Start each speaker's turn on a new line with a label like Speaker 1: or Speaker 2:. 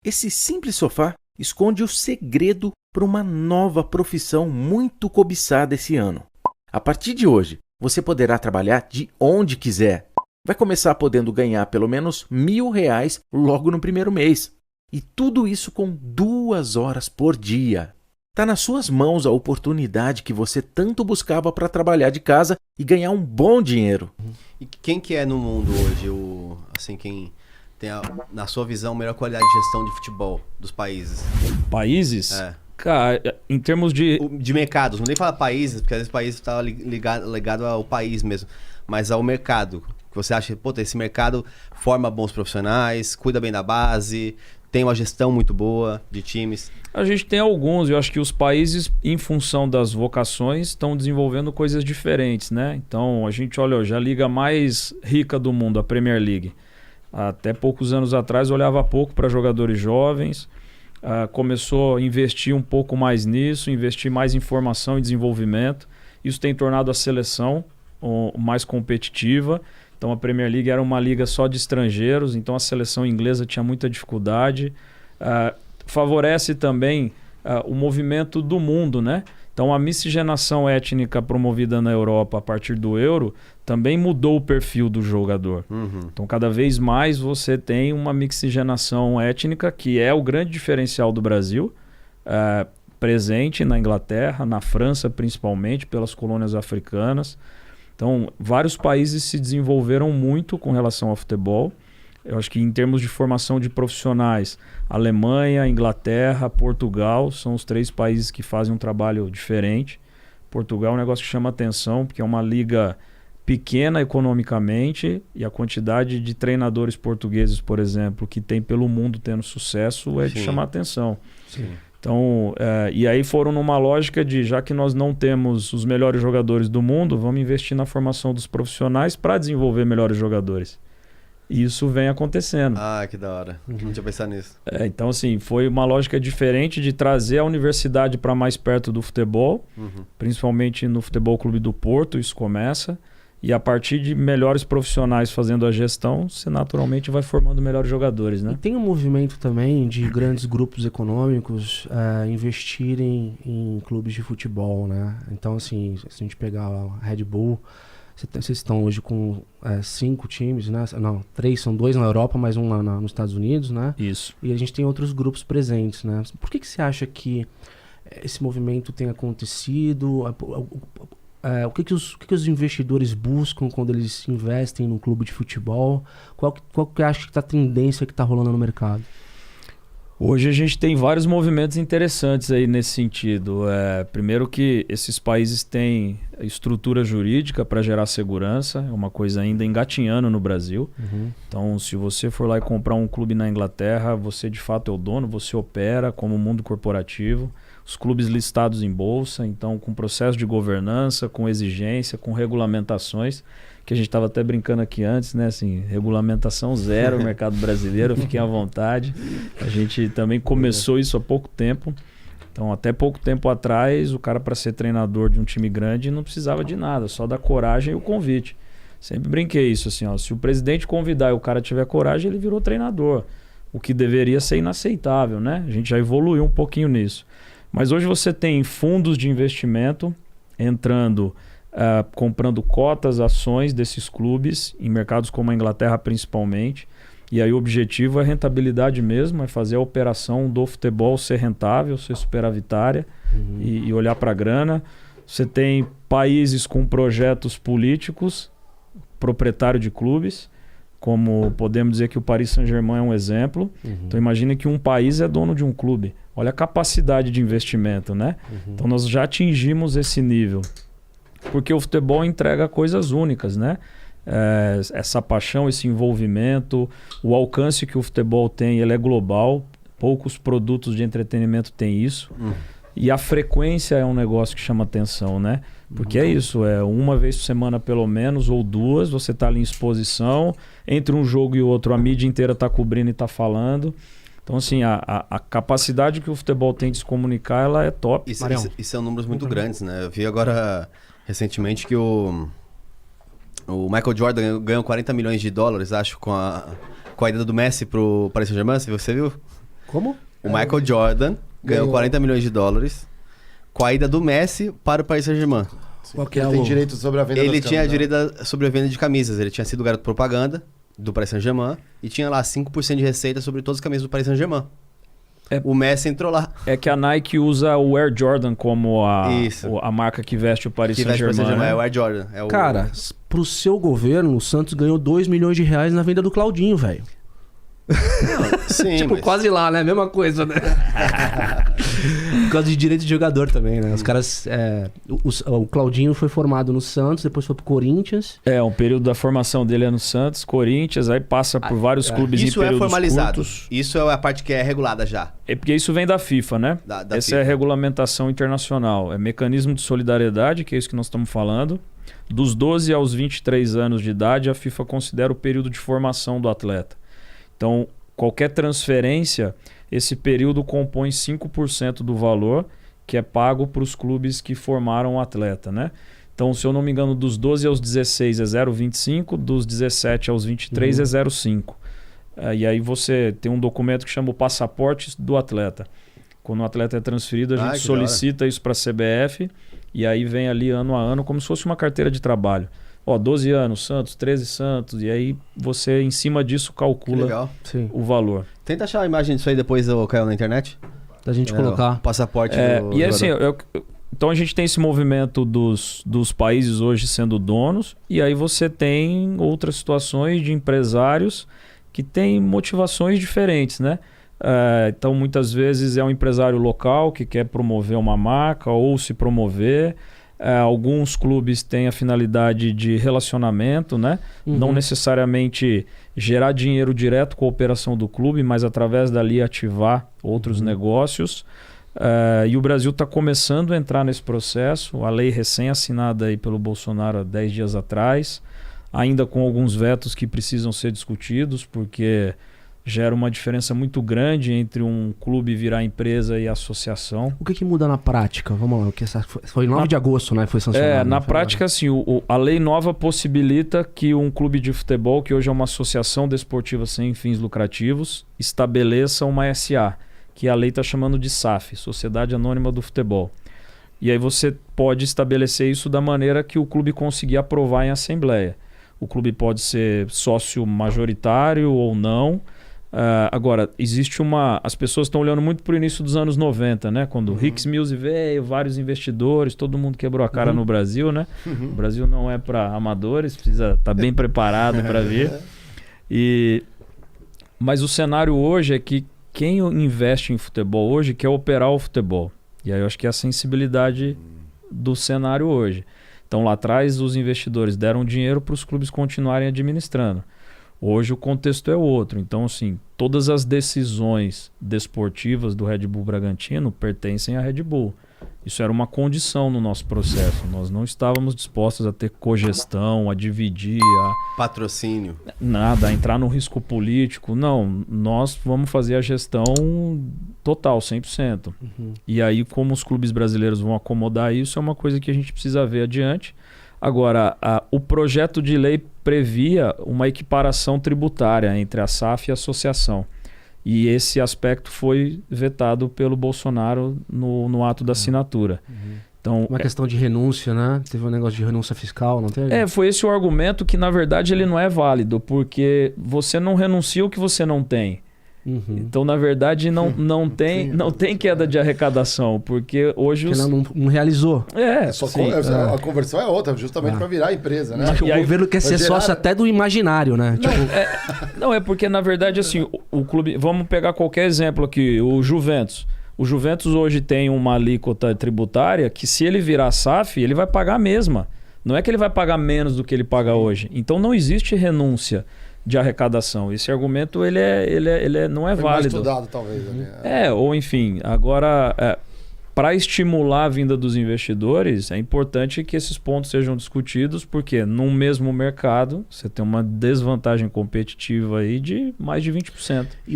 Speaker 1: Esse simples sofá esconde o segredo para uma nova profissão muito cobiçada esse ano. A partir de hoje, você poderá trabalhar de onde quiser. Vai começar podendo ganhar pelo menos R$ 1.000 logo no primeiro mês. E tudo isso com 2 horas por dia. Está nas suas mãos a oportunidade que você tanto buscava para trabalhar de casa e ganhar um bom dinheiro.
Speaker 2: E quem que é no mundo hoje, quem tem, na sua visão, a melhor qualidade de gestão de futebol dos países?
Speaker 3: Países?
Speaker 2: É.
Speaker 3: Cara, em termos de...
Speaker 2: De mercados, não nem falar países, porque às vezes o país está ligado ao país mesmo, mas ao mercado. Que você acha, esse mercado forma bons profissionais, cuida bem da base, tem uma gestão muito boa de times.
Speaker 3: A gente tem alguns, eu acho que os países, em função das vocações, estão desenvolvendo coisas diferentes, né? Então, a gente olha hoje, a liga mais rica do mundo, a Premier League. Até poucos anos atrás, olhava pouco para jogadores jovens, começou a investir um pouco mais nisso, investir mais em formação e desenvolvimento. Isso tem tornado a seleção mais competitiva. Então a Premier League era uma liga só de estrangeiros, então a seleção inglesa tinha muita dificuldade. Favorece também o movimento do mundo, né? Então a miscigenação étnica promovida na Europa a partir do Euro também mudou o perfil do jogador.
Speaker 2: Uhum.
Speaker 3: Então cada vez mais você tem uma miscigenação étnica, que é o grande diferencial do Brasil, presente na Inglaterra, na França principalmente, pelas colônias africanas. Então, vários países se desenvolveram muito com relação ao futebol. Eu acho que em termos de formação de profissionais, Alemanha, Inglaterra, Portugal são os 3 países que fazem um trabalho diferente. Portugal é um negócio que chama atenção, porque é uma liga pequena economicamente e a quantidade de treinadores portugueses, por exemplo, que tem pelo mundo tendo sucesso é de chamar atenção.
Speaker 2: Sim.
Speaker 3: Então, e aí foram numa lógica de, já que nós não temos os melhores jogadores do mundo, vamos investir na formação dos profissionais para desenvolver melhores jogadores. E isso vem acontecendo.
Speaker 2: Ah, que da hora. Não tinha pensado nisso.
Speaker 3: Então, assim, foi uma lógica diferente de trazer a universidade para mais perto do futebol, principalmente no Futebol Clube do Porto, isso começa. E a partir de melhores profissionais fazendo a gestão, você naturalmente vai formando melhores jogadores, né?
Speaker 4: E tem um movimento também de grandes grupos econômicos investirem em clubes de futebol, né? Então, assim, se a gente pegar a Red Bull, vocês estão hoje com 5 times, né? Não, 3, são 2 na Europa, mais um nos Estados Unidos, né?
Speaker 3: Isso.
Speaker 4: E a gente tem outros grupos presentes, né? Por que você acha que esse movimento tem acontecido? O que os investidores buscam quando eles investem num clube de futebol? Qual que acha que tá a tendência que está rolando no mercado?
Speaker 3: Hoje a gente tem vários movimentos interessantes aí nesse sentido. Primeiro que esses países têm estrutura jurídica para gerar segurança, é uma coisa ainda engatinhando no Brasil. Então, se você for lá e comprar um clube na Inglaterra, você de fato é o dono, você opera como mundo corporativo. Os clubes listados em bolsa, então com processo de governança, com exigência, com regulamentações, que a gente estava até brincando aqui antes, né? Assim, regulamentação zero no mercado brasileiro, fiquem à vontade. A gente também começou isso há pouco tempo. Então, até pouco tempo atrás, o cara, para ser treinador de um time grande, não precisava de nada, só da coragem e o convite. Sempre brinquei isso, assim, ó, se o presidente convidar e o cara tiver coragem, ele virou treinador. O que deveria ser inaceitável, né? A gente já evoluiu um pouquinho nisso. Mas hoje você tem fundos de investimento entrando, comprando cotas, ações desses clubes, em mercados como a Inglaterra principalmente. E aí o objetivo é rentabilidade mesmo, é fazer a operação do futebol ser rentável, ser superavitária e olhar para a grana. Você tem países com projetos políticos, proprietário de clubes, como podemos dizer que o Paris Saint-Germain é um exemplo. Então imagina que um país é dono de um clube. Olha a capacidade de investimento, né? Então nós já atingimos esse nível. Porque o futebol entrega coisas únicas, né? Essa paixão, esse envolvimento, o alcance que o futebol tem, ele é global. Poucos produtos de entretenimento têm isso. E a frequência é um negócio que chama atenção, né? Porque é isso, uma vez por semana pelo menos, ou 2, você está ali em exposição, entre um jogo e outro a mídia inteira está cobrindo e está falando. Então, assim, a capacidade que o futebol tem de se comunicar, ela é top.
Speaker 2: E são números muito grandes, né? Eu vi agora, recentemente, que o Michael Jordan ganhou $40 milhões, acho, com a ida do Messi pro Paris Saint-Germain. Você viu?
Speaker 4: Como?
Speaker 2: O Michael Jordan ganhou 40 milhões de dólares com a ida do Messi para o Paris Saint-Germain.
Speaker 4: Qual que
Speaker 5: Ele tem direito sobre a venda
Speaker 2: Ele
Speaker 5: das
Speaker 2: tinha
Speaker 5: camisas, né?
Speaker 2: direito sobre a venda de camisas. Ele tinha sido garoto propaganda do Paris Saint-Germain e tinha lá 5% de receita sobre todas as camisas do Paris Saint-Germain. O Messi entrou lá.
Speaker 3: É que a Nike usa o Air Jordan como a marca que veste o Paris
Speaker 2: Que veste o Paris
Speaker 3: Saint-Germain.
Speaker 2: Saint-Germain,
Speaker 3: Né?
Speaker 2: é o Air Jordan. É o...
Speaker 4: Cara, pro seu governo, o Santos ganhou 2 milhões de reais na venda do Claudinho, velho.
Speaker 2: Sim,
Speaker 4: Tipo,
Speaker 2: mas-
Speaker 4: quase lá, né? Mesma coisa, né? Por causa de direito de jogador também, né? Os caras... o Claudinho foi formado no Santos, depois foi pro Corinthians.
Speaker 3: Um período da formação dele é no Santos, Corinthians, aí passa por vários clubes
Speaker 2: Isso
Speaker 3: em
Speaker 2: é
Speaker 3: períodos
Speaker 2: formalizado.
Speaker 3: curtos.
Speaker 2: Isso é a parte que é regulada já.
Speaker 3: É porque isso vem da FIFA, né?
Speaker 2: Da
Speaker 3: Essa
Speaker 2: FIFA.
Speaker 3: é a regulamentação internacional. É mecanismo de solidariedade, que é isso que nós estamos falando. Dos 12 aos 23 anos de idade, a FIFA considera o período de formação do atleta. Então, qualquer transferência, esse período compõe 5% do valor que é pago para os clubes que formaram o atleta, né? Então, se eu não me engano, dos 12 aos 16 é 0,25, dos 17 aos 23 é 0,5. E aí você tem um documento que chama o passaporte do atleta. Quando o atleta é transferido, a gente
Speaker 2: que
Speaker 3: solicita isso para a CBF e aí vem ali ano a ano como se fosse uma carteira de trabalho. 12 anos, Santos, 13 Santos, e aí você, em cima disso,
Speaker 2: Que
Speaker 3: calcula
Speaker 2: legal.
Speaker 4: Sim.
Speaker 3: o valor.
Speaker 2: Tenta achar a imagem disso aí depois, Caio, na internet.
Speaker 4: Da gente
Speaker 2: O
Speaker 4: colocar.
Speaker 2: passaporte do
Speaker 3: E assim,
Speaker 2: jogador.
Speaker 3: então a gente tem esse movimento dos países hoje sendo donos, e aí você tem outras situações de empresários que têm motivações diferentes, né? Então muitas vezes é um empresário local que quer promover uma marca ou se promover. Alguns clubes têm a finalidade de relacionamento, né? Não necessariamente gerar dinheiro direto com a operação do clube, mas através dali ativar outros negócios. E o Brasil está começando a entrar nesse processo. A lei recém-assinada aí pelo Bolsonaro há 10 dias atrás, ainda com alguns vetos que precisam ser discutidos, porque gera uma diferença muito grande entre um clube virar empresa e associação.
Speaker 4: O que muda na prática? Vamos lá, foi em 9 de agosto, né? Foi sancionado.
Speaker 3: Na prática, assim, a lei nova possibilita que um clube de futebol, que hoje é uma associação desportiva sem fins lucrativos, estabeleça uma SA, que a lei está chamando de SAF, Sociedade Anônima do Futebol. E aí você pode estabelecer isso da maneira que o clube conseguir aprovar em assembleia. O clube pode ser sócio majoritário ou não. Agora, existe as pessoas estão olhando muito para o início dos anos 90, né? Quando o Hicks Mills veio, vários investidores, todo mundo quebrou a cara no Brasil, né? O Brasil não é para amadores, precisa estar bem preparado para vir. Mas o cenário hoje é que quem investe em futebol hoje quer operar o futebol. E aí eu acho que é a sensibilidade do cenário hoje. Então lá atrás os investidores deram dinheiro para os clubes continuarem administrando. Hoje o contexto é outro. Então, assim, todas as decisões desportivas do Red Bull Bragantino pertencem à Red Bull. Isso era uma condição no nosso processo. Nós não estávamos dispostos a ter cogestão, a dividir,
Speaker 2: Patrocínio.
Speaker 3: a entrar no risco político. Não, nós vamos fazer a gestão total, 100%. E aí, como os clubes brasileiros vão acomodar isso, é uma coisa que a gente precisa ver adiante. Agora, o projeto de lei previa uma equiparação tributária entre a SAF e a associação. E esse aspecto foi vetado pelo Bolsonaro no ato da assinatura. Então,
Speaker 4: Uma questão de renúncia, né? Teve um negócio de renúncia fiscal, não teve?
Speaker 3: foi esse o argumento que, na verdade, ele não é válido, porque você não renuncia o que você não tem. Então, na verdade, não tem queda de arrecadação, porque hoje
Speaker 4: Porque não realizou.
Speaker 3: sim.
Speaker 5: A conversão é outra, justamente para virar empresa, né?
Speaker 4: O governo quer ser sócio até do imaginário, né?
Speaker 3: Não, é porque, na verdade, assim, o clube... Vamos pegar qualquer exemplo aqui, o Juventus. O Juventus hoje tem uma alíquota tributária que, se ele virar SAF, ele vai pagar a mesma. Não é que ele vai pagar menos do que ele paga hoje. Então, não existe renúncia de arrecadação. Esse argumento ele não é
Speaker 5: Foi mais
Speaker 3: válido.
Speaker 5: estudado, talvez. Né?
Speaker 3: Ou enfim, agora, para estimular a vinda dos investidores, é importante que esses pontos sejam discutidos, porque num mesmo mercado você tem uma desvantagem competitiva aí de mais de 20%.